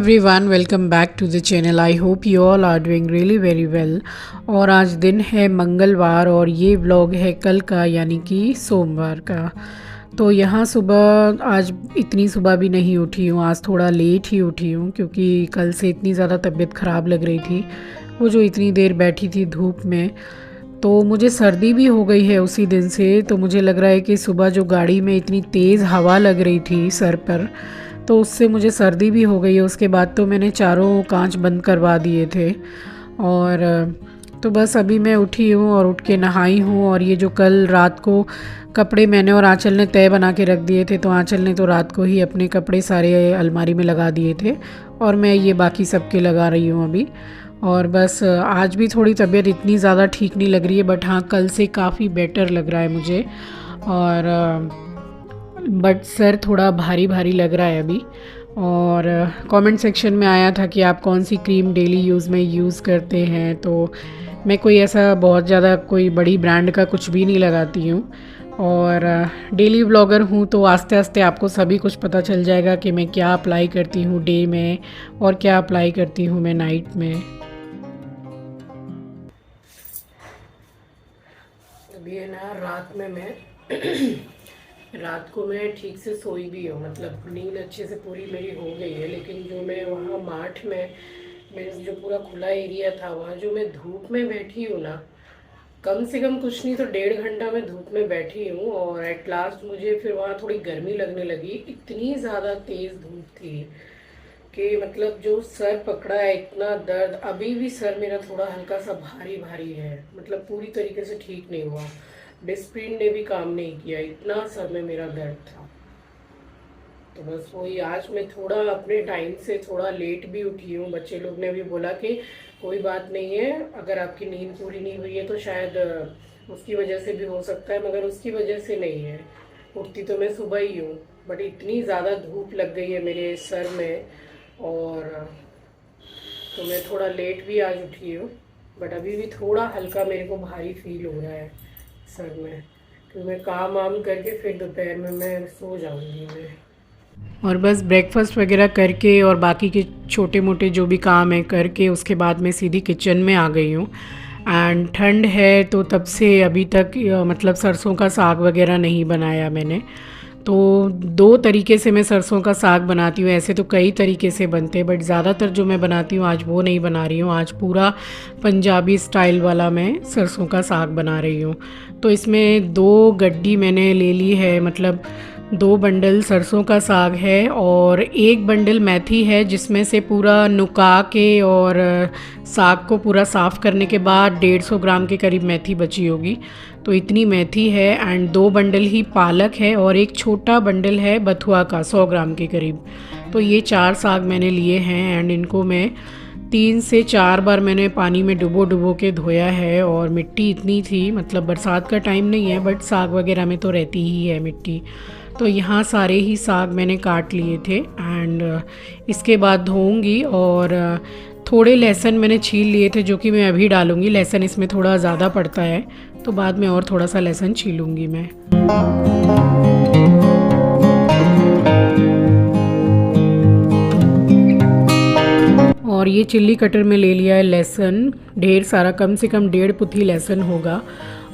Everyone, welcome back to the channel. I hope you all are doing really very well. और आज दिन है मंगलवार और ये व्लॉग है कल का, यानी कि सोमवार का। तो यहाँ सुबह आज इतनी सुबह भी नहीं उठी हूँ, आज थोड़ा लेट ही उठी हूँ क्योंकि कल से इतनी ज़्यादा तबीयत ख़राब लग रही थी। वो जो इतनी देर बैठी थी धूप में, तो मुझे सर्दी भी हो गई है उसी दिन से। तो मुझे लग रहा है कि सुबह जो गाड़ी में इतनी तेज़ हवा लग रही थी सर पर, तो उससे मुझे सर्दी भी हो गई है। उसके बाद तो मैंने चारों कांच बंद करवा दिए थे। और तो बस अभी मैं उठी हूँ और उठ के नहाई हूँ। और ये जो कल रात को कपड़े मैंने और आंचल ने तय बना के रख दिए थे, तो आंचल ने तो रात को ही अपने कपड़े सारे अलमारी में लगा दिए थे और मैं ये बाकी सबके लगा रही हूँ अभी। और बस आज भी थोड़ी तबीयत इतनी ज़्यादा ठीक नहीं लग रही है, बट हाँ कल से काफ़ी बेटर लग रहा है मुझे। और बट सर थोड़ा भारी भारी लग रहा है अभी। और कमेंट सेक्शन में आया था कि आप कौन सी क्रीम डेली यूज़ में यूज़ करते हैं, तो मैं कोई ऐसा बहुत ज़्यादा कोई बड़ी ब्रांड का कुछ भी नहीं लगाती हूँ। और डेली व्लॉगर हूँ तो आस्ते आस्ते आपको सभी कुछ पता चल जाएगा कि मैं क्या अप्लाई करती हूँ डे में और क्या अप्लाई करती हूँ मैं नाइट में। अभी है ना, रात में मैं रात को मैं ठीक से सोई भी हूँ, मतलब नींद अच्छे से पूरी मेरी हो गई है। लेकिन जो मैं वहाँ माठ में, मेरे जो पूरा खुला एरिया था, वहाँ जो मैं धूप में बैठी हूँ ना, कम से कम कुछ नहीं तो 1.5 घंटा मैं धूप में बैठी हूँ। और एट लास्ट मुझे फिर वहाँ थोड़ी गर्मी लगने लगी। इतनी ज़्यादा तेज़ धूप थी कि मतलब जो सर पकड़ा है, इतना दर्द। अभी भी सर मेरा थोड़ा हल्का सा भारी भारी है, मतलब पूरी तरीके से ठीक नहीं हुआ। डिस्प्रिन ने भी काम नहीं किया, इतना सर में मेरा दर्द था। तो बस वही, आज मैं थोड़ा अपने टाइम से थोड़ा लेट भी उठी हूँ। बच्चे लोग ने भी बोला कि कोई बात नहीं है, अगर आपकी नींद पूरी नहीं हुई है तो शायद उसकी वजह से भी हो सकता है, मगर उसकी वजह से नहीं है। उठती तो मैं सुबह ही हूँ, बट इतनी ज़्यादा धूप लग गई है मेरे सर में। और तो मैं थोड़ा लेट भी आज उठी हूँ, बट अभी भी थोड़ा हल्का मेरे को भारी फील हो रहा है सर में। तो मैं काम वाम करके फिर दोपहर में मैं सो जाऊंगी मैं। और बस ब्रेकफास्ट वगैरह करके और बाकी के छोटे मोटे जो भी काम है करके उसके बाद मैं सीधी किचन में आ गई हूँ। एंड ठंड है तो तब से अभी तक मतलब सरसों का साग वगैरह नहीं बनाया मैंने। तो 2 तरीके से मैं सरसों का साग बनाती हूँ, ऐसे तो कई तरीके से बनते हैं, बट ज़्यादातर जो मैं बनाती हूँ आज वो नहीं बना रही हूँ। आज पूरा पंजाबी स्टाइल वाला मैं सरसों का साग बना रही हूँ। तो इसमें 2 गड्डी मैंने ले ली है, मतलब 2 बंडल सरसों का साग है और 1 बंडल मेथी है, जिसमें से पूरा नुका के और साग को पूरा साफ़ करने के बाद 150 ग्राम के करीब मेथी बची होगी। तो इतनी मेथी है। एंड 2 बंडल ही पालक है और एक छोटा बंडल है बथुआ का 100 ग्राम के करीब। तो ये 4 साग मैंने लिए हैं। एंड इनको मैं 3 से 4 बार मैंने पानी में डुबो के धोया है। और मिट्टी इतनी थी, मतलब बरसात का टाइम नहीं है बट साग वगैरह में तो रहती ही है मिट्टी। तो यहाँ सारे ही साग मैंने काट लिए थे एंड इसके बाद धोऊंगी। और थोड़े लहसुन मैंने छील लिए थे जो कि मैं अभी डालूंगी। लहसुन इसमें थोड़ा ज़्यादा पड़ता है तो बाद में और थोड़ा सा लहसुन छीलूंगी मैं। और ये चिल्ली कटर में ले लिया है लहसुन, ढेर सारा, कम से कम 1.5 पुथी लहसुन होगा।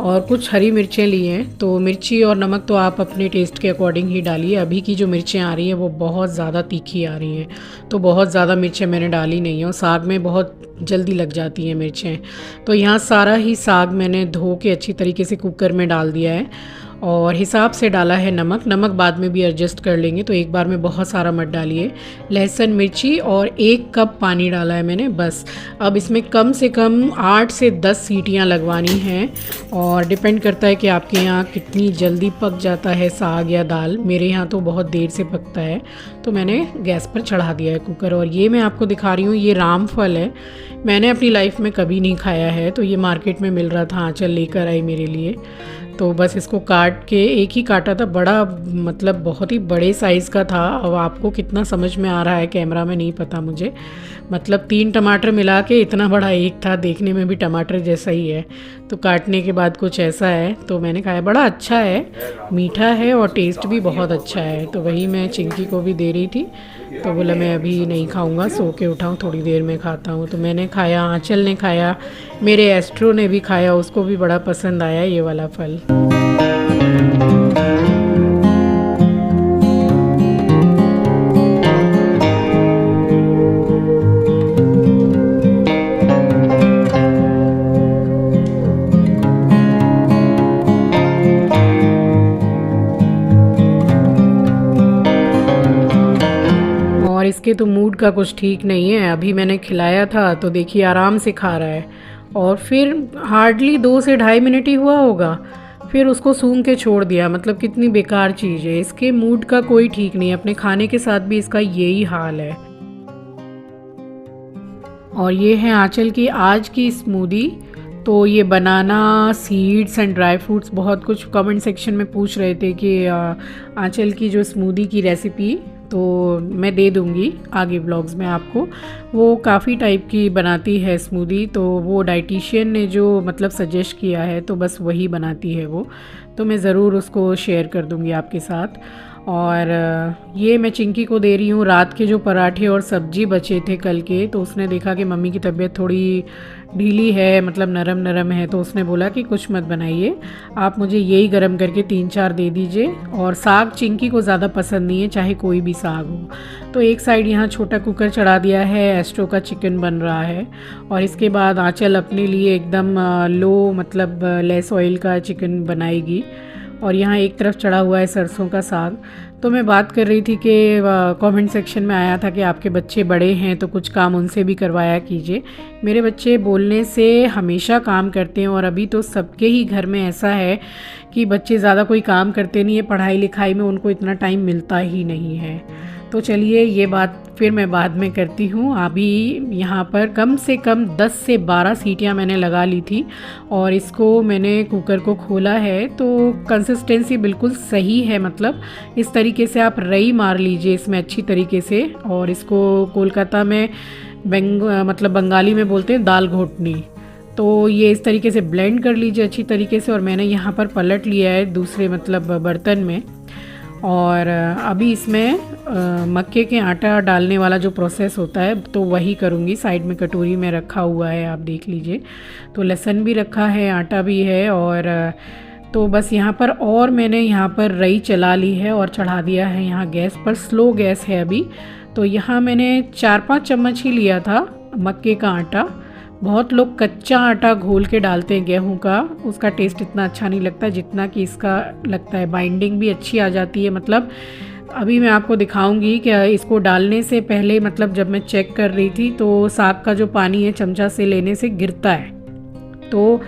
और कुछ हरी मिर्चें ली हैं। तो मिर्ची और नमक तो आप अपने टेस्ट के अकॉर्डिंग ही डालिए। अभी की जो मिर्चें आ रही हैं वो बहुत ज़्यादा तीखी आ रही हैं, तो बहुत ज़्यादा मिर्चें मैंने डाली नहीं है। और साग में बहुत जल्दी लग जाती हैं मिर्चें। तो यहाँ सारा ही साग मैंने धो के अच्छी तरीके से कुकर में डाल दिया है और हिसाब से डाला है नमक। नमक बाद में भी एडजस्ट कर लेंगे, तो एक बार में बहुत सारा मत डालिए। लहसुन, मिर्ची और 1 कप पानी डाला है मैंने बस। अब इसमें कम से कम 8 से 10 सीटियां लगवानी हैं और डिपेंड करता है कि आपके यहाँ कितनी जल्दी पक जाता है साग या दाल। मेरे यहाँ तो बहुत देर से पकता है, तो मैंने गैस पर चढ़ा दिया है कुकर। और ये मैं आपको दिखा रही हूँ, ये रामफल है। मैंने अपनी लाइफ में कभी नहीं खाया है, तो ये मार्केट में मिल रहा था, आंचल लेकर आई मेरे लिए। तो बस इसको काट के, एक ही काटा था, बड़ा मतलब बहुत ही बड़े साइज़ का था। अब आपको कितना समझ में आ रहा है कैमरा में नहीं पता मुझे, मतलब 3 टमाटर मिला के इतना बड़ा एक था, देखने में भी टमाटर जैसा ही है। तो काटने के बाद कुछ ऐसा है, तो मैंने खाया, बड़ा अच्छा है, मीठा है और टेस्ट भी बहुत अच्छा है। तो वही मैं चिंकी को भी दे रही थी, तो बोला मैं अभी नहीं खाऊंगा, सो के उठाऊँ, थोड़ी देर में खाता हूँ। तो मैंने खाया, आंचल ने खाया, मेरे एस्ट्रो ने भी खाया, उसको भी बड़ा पसंद आया ये वाला फल। और इसके तो मूड का कुछ ठीक नहीं है। अभी मैंने खिलाया था तो देखिए आराम से खा रहा है, और फिर हार्डली 2 से ढाई मिनट ही हुआ होगा, फिर उसको सूंघ के छोड़ दिया। मतलब कितनी बेकार चीज़ है, इसके मूड का कोई ठीक नहीं है। अपने खाने के साथ भी इसका यही हाल है। और ये है आंचल की आज की स्मूदी। तो ये बनाना, सीड्स एंड ड्राई फ्रूट्स, बहुत कुछ कमेंट सेक्शन में पूछ रहे थे कि आंचल की जो स्मूदी की रेसिपी, तो मैं दे दूँगी आगे ब्लॉग्स में आपको। वो काफ़ी टाइप की बनाती है स्मूदी, तो वो डाइटिशियन ने जो मतलब सजेस्ट किया है, तो बस वही बनाती है वो। तो मैं ज़रूर उसको शेयर कर दूँगी आपके साथ। और ये मैं चिंकी को दे रही हूँ। रात के जो पराठे और सब्जी बचे थे कल के, तो उसने देखा कि मम्मी की तबीयत थोड़ी ढीली है, मतलब नरम नरम है, तो उसने बोला कि कुछ मत बनाइए, आप मुझे यही गरम करके 3-4 दे दीजिए। और साग चिंकी को ज़्यादा पसंद नहीं है, चाहे कोई भी साग हो। तो एक साइड यहाँ छोटा कुकर चढ़ा दिया है, एस्ट्रो का चिकन बन रहा है। और इसके बाद आंचल अपने लिए एकदम लो, मतलब लेस ऑयल का चिकन बनाएगी। और यहाँ एक तरफ चढ़ा हुआ है सरसों का साग। तो मैं बात कर रही थी कि कमेंट सेक्शन में आया था कि आपके बच्चे बड़े हैं तो कुछ काम उनसे भी करवाया कीजिए। मेरे बच्चे बोलने से हमेशा काम करते हैं, और अभी तो सबके ही घर में ऐसा है कि बच्चे ज़्यादा कोई काम करते नहीं है, पढ़ाई लिखाई में उनको इतना टाइम मिलता ही नहीं है। तो चलिए ये बात फिर मैं बाद में करती हूँ। अभी यहाँ पर कम से कम 10 से 12 सीटियाँ मैंने लगा ली थी, और इसको मैंने कुकर को खोला है, तो कंसिस्टेंसी बिल्कुल सही है। मतलब इस तरीके से आप रई मार लीजिए इसमें अच्छी तरीके से। और इसको कोलकाता में मतलब बंगाली में बोलते हैं दाल घोटनी। तो ये इस तरीके से ब्लेंड कर लीजिए अच्छी तरीके से। और मैंने यहाँ पर पलट लिया है दूसरे मतलब बर्तन में। और अभी इसमें मक्के के आटा डालने वाला जो प्रोसेस होता है तो वही करूँगी। साइड में कटोरी में रखा हुआ है, आप देख लीजिए। तो लहसुन भी रखा है, आटा भी है। और तो बस यहाँ पर, और मैंने यहाँ पर रई चला ली है और चढ़ा दिया है यहाँ गैस पर। स्लो गैस है अभी। तो यहाँ मैंने 4-5 चम्मच ही लिया था मक्के का आटा। बहुत लोग कच्चा आटा घोल के डालते हैं गेहूं का, उसका टेस्ट इतना अच्छा नहीं लगता जितना कि इसका लगता है। बाइंडिंग भी अच्छी आ जाती है। मतलब अभी मैं आपको दिखाऊंगी कि इसको डालने से पहले, मतलब जब मैं चेक कर रही थी, तो साग का जो पानी है चमचा से लेने से गिरता है। तो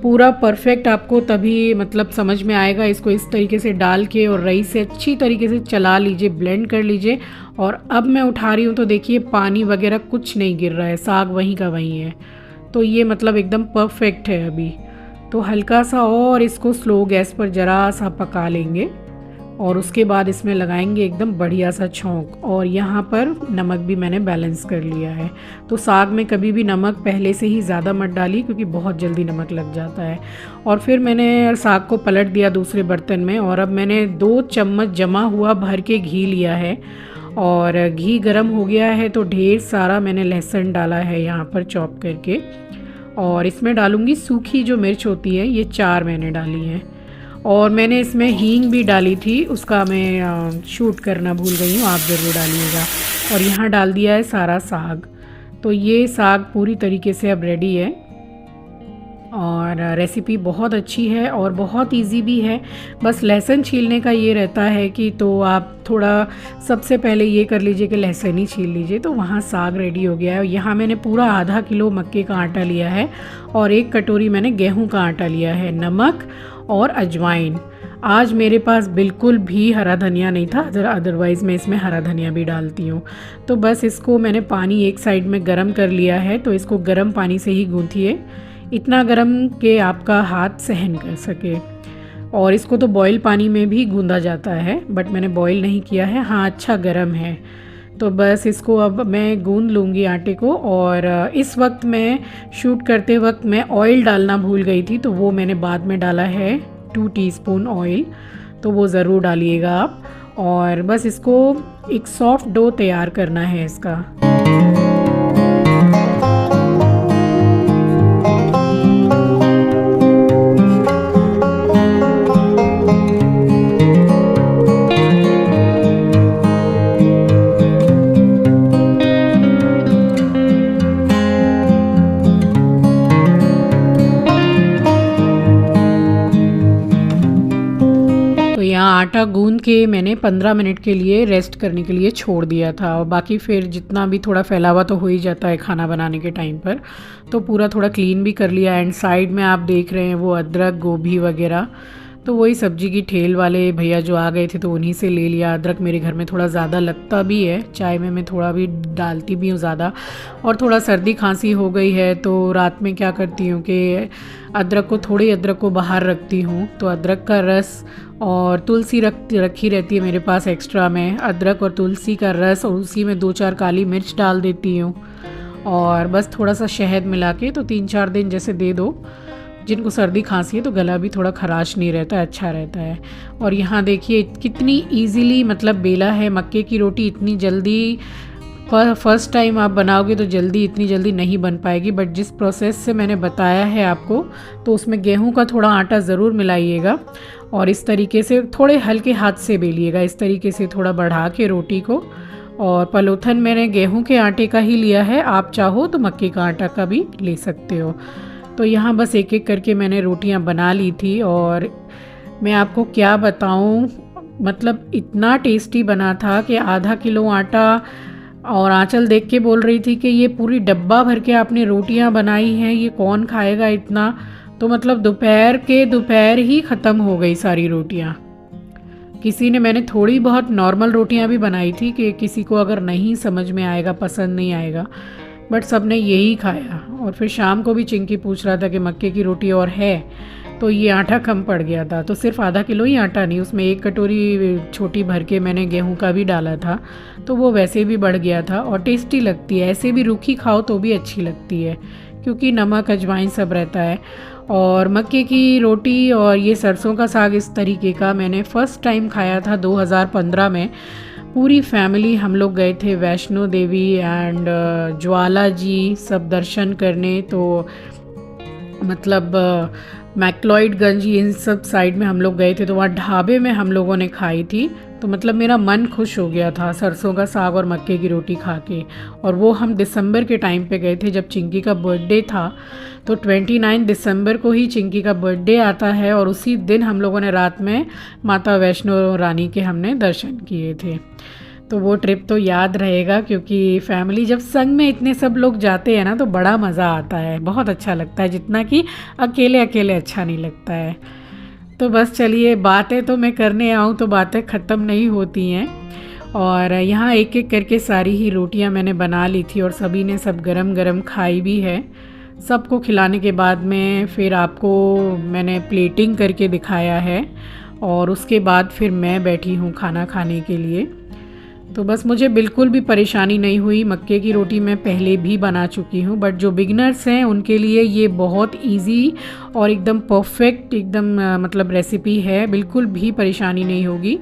पूरा परफेक्ट आपको तभी मतलब समझ में आएगा। इसको इस तरीके से डाल के और रई से अच्छी तरीके से चला लीजिए, ब्लेंड कर लीजिए। और अब मैं उठा रही हूँ तो देखिए पानी वगैरह कुछ नहीं गिर रहा है, साग वहीं का वहीं है। तो ये मतलब एकदम परफेक्ट है अभी। तो हल्का सा और इसको स्लो गैस पर ज़रा सा पका लेंगे, और उसके बाद इसमें लगाएंगे एकदम बढ़िया सा छौंक। और यहाँ पर नमक भी मैंने बैलेंस कर लिया है। तो साग में कभी भी नमक पहले से ही ज़्यादा मत डालिए, क्योंकि बहुत जल्दी नमक लग जाता है। और फिर मैंने साग को पलट दिया दूसरे बर्तन में, और अब मैंने 2 चम्मच जमा हुआ भर के घी लिया है। और घी गर्म हो गया है तो ढेर सारा मैंने लहसुन डाला है यहाँ पर चॉप करके। और इसमें डालूँगी सूखी जो मिर्च होती है, ये 4 मैंने डाली हैं। और मैंने इसमें हींग भी डाली थी, उसका मैं शूट करना भूल गई हूँ, आप ज़रूर डालिएगा। और यहाँ डाल दिया है सारा साग। तो ये साग पूरी तरीके से अब रेडी है। और रेसिपी बहुत अच्छी है और बहुत इजी भी है। बस लहसुन छीलने का ये रहता है कि तो आप थोड़ा सबसे पहले ये कर लीजिए कि लहसुन ही छील लीजिए, तो वहाँ साग रेडी हो गया है। यहाँ मैंने पूरा आधा किलो मक्के का आटा लिया है, और 1 कटोरी मैंने गेहूं का आटा लिया है। नमक और अजवाइन। आज मेरे पास बिल्कुल भी हरा धनिया नहीं था, अदरवाइज़ मैं इसमें हरा धनिया भी डालती हूँ। तो बस इसको मैंने पानी एक साइड में गर्म कर लिया है, तो इसको गर्म पानी से ही गूँथिए, इतना गर्म कि आपका हाथ सहन कर सके। और इसको तो बॉयल पानी में भी गूँधा जाता है, बट मैंने बॉयल नहीं किया है। हाँ, अच्छा गर्म है। तो बस इसको अब मैं गूंद लूँगी आटे को। और इस वक्त मैं शूट करते वक्त मैं ऑयल डालना भूल गई थी, तो वो मैंने बाद में डाला है 2 टीस्पून ऑयल, तो वो ज़रूर डालिएगा आप। और बस इसको एक सॉफ्ट डो तैयार करना है इसका। यहाँ आटा गूंद के मैंने 15 मिनट के लिए रेस्ट करने के लिए छोड़ दिया था। और बाकी फिर जितना भी थोड़ा फैला हुआ तो हो ही जाता है खाना बनाने के टाइम पर, तो पूरा थोड़ा क्लीन भी कर लिया। एंड साइड में आप देख रहे हैं वो अदरक गोभी वगैरह, तो वही सब्जी की ठेल वाले भैया जो आ गए थे तो उन्हीं से ले लिया। अदरक मेरे घर में थोड़ा ज़्यादा लगता भी है, चाय में मैं थोड़ा भी डालती भी हूँ ज़्यादा। और थोड़ा सर्दी खांसी हो गई है तो रात में क्या करती हूँ कि अदरक को बाहर रखती हूँ, तो अदरक का रस और तुलसी रखी रहती है मेरे पास एक्स्ट्रा में। अदरक और तुलसी का रस और उसी में 2-4 काली मिर्च डाल देती हूँ और बस थोड़ा सा शहद मिला के तो 3-4 दिन जैसे दे दो। जिनको सर्दी खांसी है तो गला भी थोड़ा खराश नहीं रहता, अच्छा रहता है। और यहाँ देखिए कितनी इजीली मतलब बेला है। मक्के की रोटी इतनी जल्दी फर्स्ट टाइम आप बनाओगे तो इतनी जल्दी नहीं बन पाएगी, बट जिस प्रोसेस से मैंने बताया है आपको तो उसमें गेहूं का थोड़ा आटा ज़रूर मिलाइएगा और इस तरीके से थोड़े हल्के हाथ से बेलिएगा, इस तरीके से थोड़ा बढ़ा के रोटी को। और पलोथन मैंने गेहूं के आटे का ही लिया है, आप चाहो तो मक्के का आटा का भी ले सकते हो। तो यहाँ बस एक एक करके मैंने रोटियाँ बना ली थी और मैं आपको क्या बताऊँ, मतलब इतना टेस्टी बना था कि आधा किलो आटा। और आंचल देख के बोल रही थी कि ये पूरी डब्बा भर के आपने रोटियां बनाई हैं, ये कौन खाएगा इतना। तो मतलब दोपहर ही ख़त्म हो गई सारी रोटियां। मैंने थोड़ी बहुत नॉर्मल रोटियां भी बनाई थी कि किसी को अगर नहीं समझ में आएगा, पसंद नहीं आएगा, बट सब ने यही खाया। और फिर शाम को भी चिंकी पूछ रहा था कि मक्के की रोटी और है, तो ये आटा कम पड़ गया था। तो सिर्फ आधा किलो ही आटा नहीं, उसमें 1 कटोरी छोटी भर के मैंने गेहूं का भी डाला था, तो वो वैसे भी बढ़ गया था। और टेस्टी लगती है, ऐसे भी रूखी खाओ तो भी अच्छी लगती है क्योंकि नमक अजवाइन सब रहता है। और मक्के की रोटी और ये सरसों का साग इस तरीके का मैंने फ़र्स्ट टाइम खाया था 2015 में। पूरी फैमिली हम लोग गए थे वैष्णो देवी एंड ज्वाला जी सब दर्शन करने, तो मतलब मैक्लॉयडगंज इन सब साइड में हम लोग गए थे, तो वहाँ ढाबे में हम लोगों ने खाई थी। तो मतलब मेरा मन खुश हो गया था सरसों का साग और मक्के की रोटी खा के। और वो हम दिसंबर के टाइम पे गए थे जब चिंकी का बर्थडे था, तो 29 दिसंबर को ही चिंकी का बर्थडे आता है और उसी दिन हम लोगों ने रात में माता वैष्णो रानी के हमने दर्शन किए थे। तो वो ट्रिप तो याद रहेगा क्योंकि फैमिली जब संग में इतने सब लोग जाते हैं ना तो बड़ा मज़ा आता है, बहुत अच्छा लगता है, जितना कि अकेले अकेले अच्छा नहीं लगता है। तो बस चलिए, बातें तो मैं करने आऊँ तो बातें ख़त्म नहीं होती हैं। और यहाँ एक एक करके सारी ही रोटियाँ मैंने बना ली थी और सभी ने सब गरम गरम खाई भी है। सबको खिलाने के बाद में फिर आपको मैंने प्लेटिंग करके दिखाया है और उसके बाद फिर मैं बैठी हूँ खाना खाने के लिए। तो बस मुझे बिल्कुल भी परेशानी नहीं हुई। मक्के की रोटी मैं पहले भी बना चुकी हूँ, बट जो बिगनर्स हैं उनके लिए ये बहुत इजी और एकदम परफेक्ट मतलब रेसिपी है। बिल्कुल भी परेशानी नहीं होगी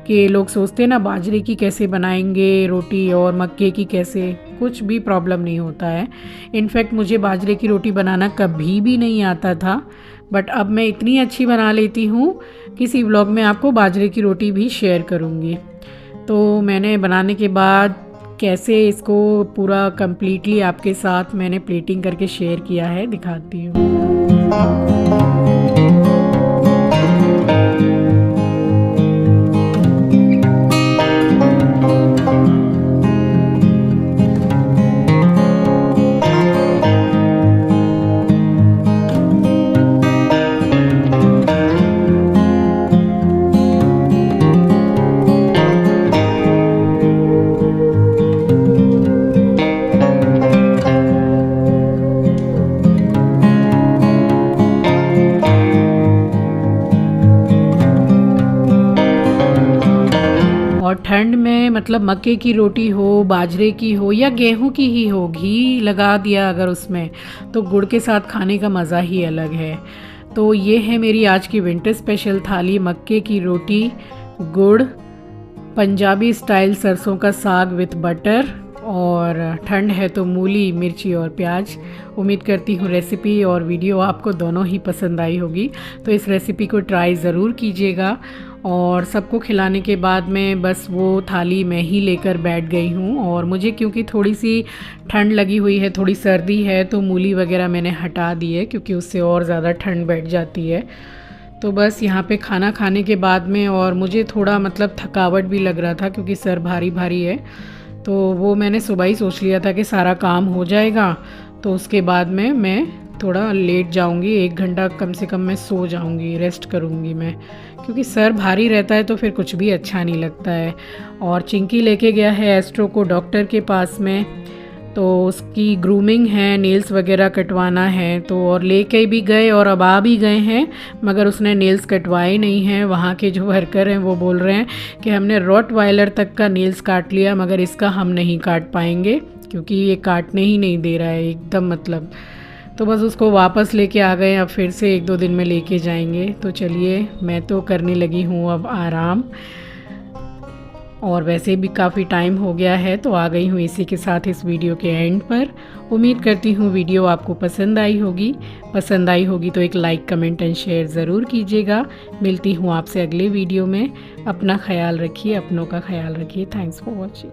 कि लोग सोचते हैं ना बाजरे की कैसे बनाएंगे रोटी और मक्के की कैसे, कुछ भी प्रॉब्लम नहीं होता है। इनफैक्ट मुझे बाजरे की रोटी बनाना कभी भी नहीं आता था, बट अब मैं इतनी अच्छी बना लेती हूँ, किसी व्लॉग में आपको बाजरे की रोटी भी शेयर करूँगी। तो मैंने बनाने के बाद कैसे इसको पूरा कंप्लीटली आपके साथ मैंने प्लेटिंग करके शेयर किया है, दिखाती हूँ। और ठंड में मतलब मक्के की रोटी हो, बाजरे की हो या गेहूं की ही हो, घी लगा दिया अगर उसमें, तो गुड़ के साथ खाने का मज़ा ही अलग है। तो ये है मेरी आज की विंटर स्पेशल थाली, मक्के की रोटी, गुड़, पंजाबी स्टाइल सरसों का साग विथ बटर, और ठंड है तो मूली, मिर्ची और प्याज। उम्मीद करती हूँ रेसिपी और वीडियो आपको दोनों ही पसंद आई होगी। तो इस रेसिपी को ट्राई ज़रूर कीजिएगा। और सबको खिलाने के बाद में बस वो थाली मैं ही लेकर बैठ गई हूँ। और मुझे क्योंकि थोड़ी सी ठंड लगी हुई है, थोड़ी सर्दी है, तो मूली वगैरह मैंने हटा दी है क्योंकि उससे और ज़्यादा ठंड बैठ जाती है। तो बस यहाँ पे खाना खाने के बाद में, और मुझे थोड़ा मतलब थकावट भी लग रहा था क्योंकि सर भारी भारी है, तो वो मैंने सुबह ही सोच लिया था कि सारा काम हो जाएगा तो उसके बाद में मैं थोड़ा लेट जाऊंगी, 1 घंटा कम से कम मैं सो जाऊंगी, रेस्ट करूंगी मैं, क्योंकि सर भारी रहता है तो फिर कुछ भी अच्छा नहीं लगता है। और चिंकी लेके गया है एस्ट्रो को डॉक्टर के पास में, तो उसकी ग्रूमिंग है, नेल्स वगैरह कटवाना है, तो और लेके भी गए और अब आ भी गए हैं, मगर उसने नेल्स कटवाए नहीं हैं। वहाँ के जो वर्कर हैं वो बोल रहे हैं कि हमने रॉटवाइलर तक का नेल्स काट लिया मगर इसका हम नहीं काट पाएंगे क्योंकि ये काटने ही नहीं दे रहा है एकदम, मतलब। तो बस उसको वापस लेके आ गए, अब फिर से 1-2 दिन में लेके जाएंगे। तो चलिए मैं तो करने लगी हूँ अब आराम, और वैसे भी काफ़ी टाइम हो गया है, तो आ गई हूँ इसी के साथ इस वीडियो के एंड पर। उम्मीद करती हूँ वीडियो आपको पसंद आई होगी। पसंद आई होगी तो एक लाइक, कमेंट एंड शेयर ज़रूर कीजिएगा। मिलती हूँ आपसे अगले वीडियो में। अपना ख्याल रखिए, अपनों का ख्याल रखिए। Thanks for watching.